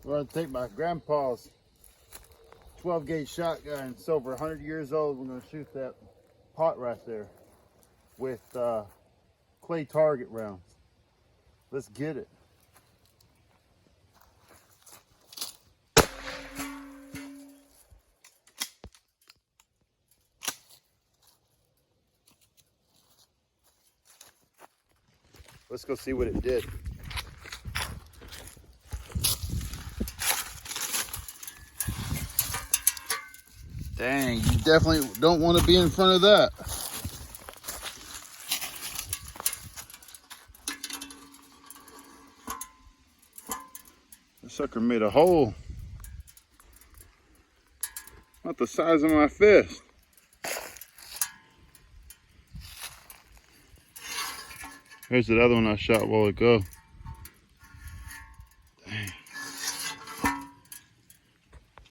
I'm going to take my grandpa's 12 gauge shotgun. It's over 100 years old. We're going to shoot that pot right there with clay target rounds. Let's get it. Let's go see what it did. Dang, you definitely don't want to be in front of that. The sucker made a hole about the size of my fist. Here's the other one I shot a while ago.